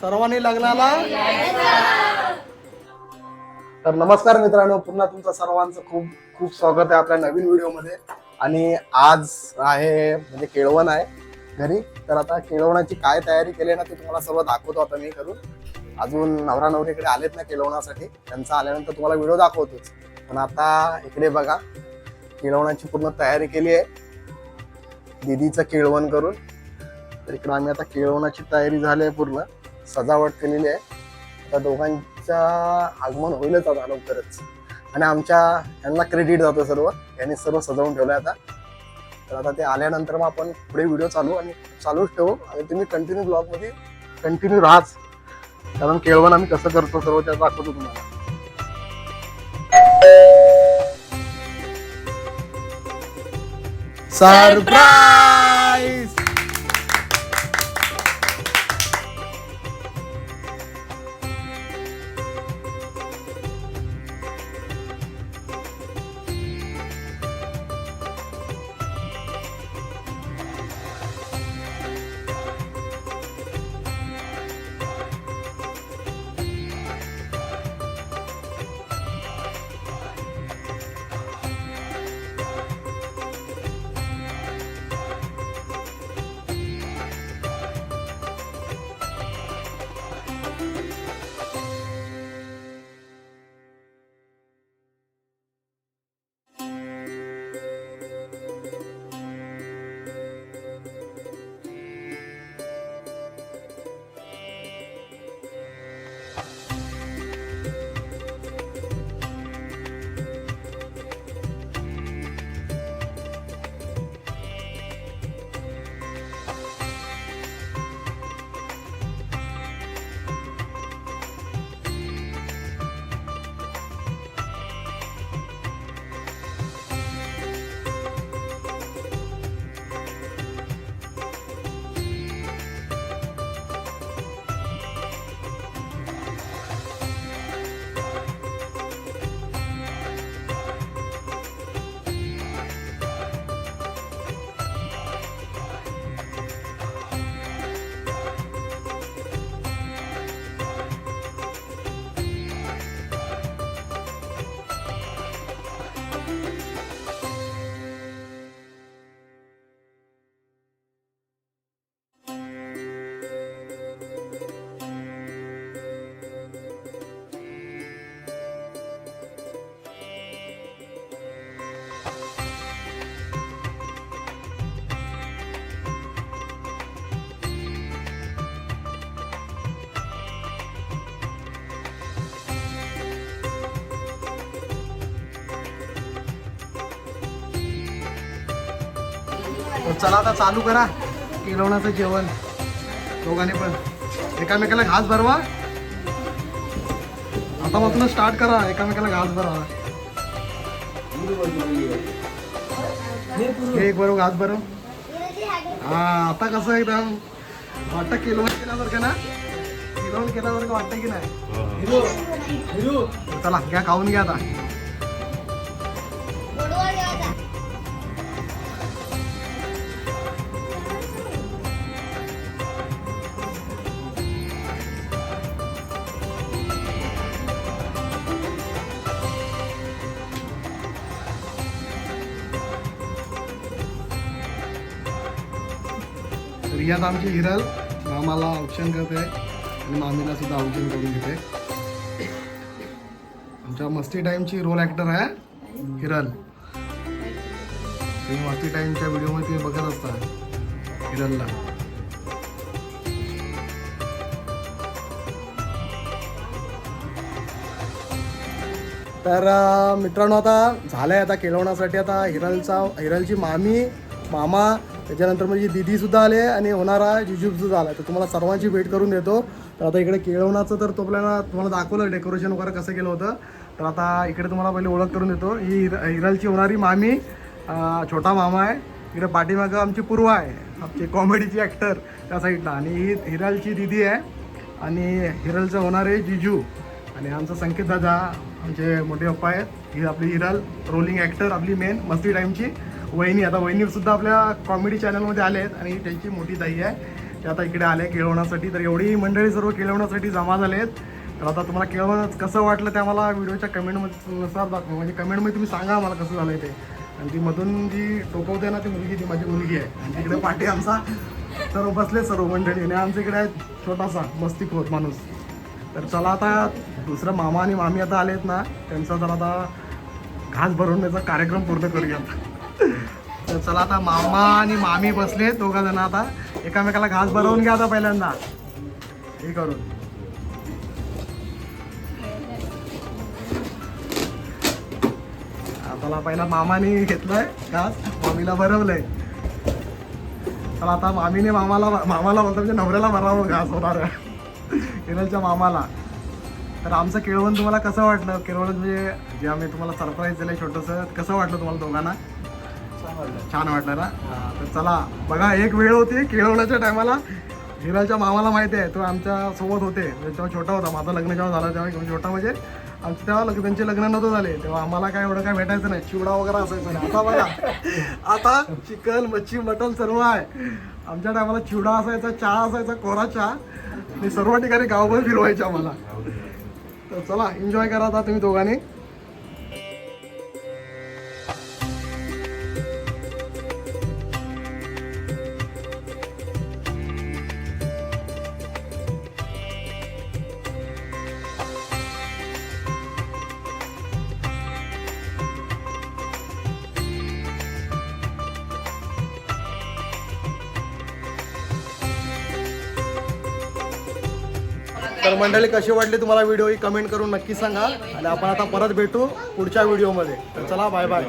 सर्वांनी लग्नाला तर नमस्कार मित्रांनो, पुन्हा तुमचं सर्वांचं खूप खूप स्वागत आहे आपल्या नवीन व्हिडिओमध्ये. आणि आज आहे म्हणजे केळवण आहे घरी. तर आता केळवणाची काय तयारी केली ना ते तुम्हाला सर्व दाखवतो आता मी करून. अजून नवरा नवरीकडे आलेत ना केळवणासाठी, त्यांचा आल्यानंतर तुम्हाला व्हिडिओ दाखवतोच. पण आता इकडे बघा केळवणाची पूर्ण तयारी केली आहे दीदीचं केळवण करून. तर इकडे आम्ही आता केळवणाची तयारी झाली आहे, पूर्ण सजावट केलेली आहे. आता दोघांच्या आगमन होईलच आता लवकरच. आणि आमच्या यांना क्रेडिट जातं सर्व, यांनी सर्व सजवून ठेवलं आता. तर आता ते आल्यानंतर मग आपण पुढे व्हिडिओ चालूच ठेवू आणि तुम्ही कंटिन्यू ब्लॉगमध्ये कंटिन्यू राहाच, कारण केळवण आम्ही कसं करतो सर्व त्यात दाखवतो तुम्हाला. सरप्राईज. तर चला आता चालू करा केळवणाचं जेवण. दोघांनी पण एकामेकाला घास भरवा. आतापासून स्टार्ट करा, एकामेकाला घास भरवा. एक बरोबर घास भरव. हा आता कसं एकदम वाटतं केळवण केल्यासारखं ना, केळवण केल्यासारखं वाटतं की नाही. चला घ्या, खाऊन घ्या आता. रियात आमची हिरल मामाला औक्षण करते आणि मामीला सुद्धा औक्षण करून घेते. आमच्या मस्ती टाईमची रोल ॲक्टर आहे हिरल. तुम्ही मस्ती टाईमच्या व्हिडिओमध्ये तुम्ही बघत असता हिरलला. तर मित्रांनो आता झालं आहे आता केळवणासाठी. आता हिरलची मामी मामा त्याच्यानंतर म्हणजे दीदी सुद्धा आले आणि होणारा जिजूब सुद्धा आला. तर तुम्हाला सर्वांची भेट करून देतो. तर आता इकडे केळवणाचं तर तुम्हाला दाखवलं डेकोरेशन वगैरे कसं केलं होतं. तर आता इकडे तुम्हाला पहिले ओळख करून देतो. ही हिरलची होणारी मामी, छोटा मामा आहे. इकडे पाठीमागं आमची पूर्वा आहे, आमची कॉमेडीची ॲक्टर त्या साईडला. आणि ही हिरलची दीदी आहे आणि हिरलचं होणारे जिजू. आणि आमचा संकेत दादा आमचे मोठे पप्पा आहेत. ही आपली हिरल रोलिंग ॲक्टर आपली मेन मस्ती टाईमची. वहिनी, आता वहिनी सुद्धा आपल्या कॉमेडी चॅनलमध्ये आले आहेत आणि त्यांची मोठी ताई आहे. ते आता इकडे आले केळवण्यासाठी. तर एवढी मंडळी सर्व केळवण्यासाठी जमा झाले आहेत. तर आता तुम्हाला केळवण कसं वाटलं ते आम्हाला व्हिडिओच्या कमेंटनुसार दाखवा, म्हणजे कमेंटमध्ये तुम्ही सांगा आम्हाला कसं झालं ते. आणि ती मधून जी टोकवते ना ती मुलगी, ती माझी मुलगी आहे. आणि तिकडे पाठी आमचा सर्व बसले सर्व मंडळी. आणि आमच्या इकडे आहे छोटासा मस्तीखोर माणूस. तर चला आता दुसरं मामा आणि मामी आता आलेत ना, त्यांचा जर आता घास भरवण्याचा कार्यक्रम पूर्ण करूयात. तर चला आता मामा आणि मामी बसले दोघा जण. आता एकामेकाला घास भरवून घ्या आता पहिल्यांदा हे करून. चला पहिला मामाने घेतलंय घास, मामीला भरवलंय. चला आता मामीने मामाला बोलतो म्हणजे नवऱ्याला भरावं घास होणार हिरलच्या मामाला. तर आमचं केळवण तुम्हाला कसं वाटलं? केळवण म्हणजे जे आम्ही तुम्हाला सरप्राईज दिलं छोटंसं, कसं वाटलं तुम्हाला दोघांना? छान वाटलं ना. तर चला बघा, एक वेळ होती केळवण्याच्या टायमाला हिरलच्या मामाला माहिती आहे, तो आमच्या सोबत होते तेव्हा छोटा होता. माझं लग्न जेव्हा झालं तेव्हा छोटा म्हणजे आमचं तेव्हा त्यांचे लग्न नव्हतं झाले तेव्हा आम्हाला काय एवढं काय भेटायचं नाही, चिवडा वगैरे असायचं नाही. आता बघा, आता चिकन मच्छी मटण सर्व आहे. आमच्या टायमाला चिवडा असायचा, चहा असायचा, कोरा चहा, आणि सर्व ठिकाणी गावभर फिरवायचे आम्हाला. तर चला एन्जॉय करा आता तुम्ही दोघांनी. तर मंडळी कशी वाटली तुम्हाला व्हिडिओ ही कमेंट करून नक्की सांगा. आणि आपण आता परत भेटू पुढच्या व्हिडिओमध्ये. तर चला बाय बाय.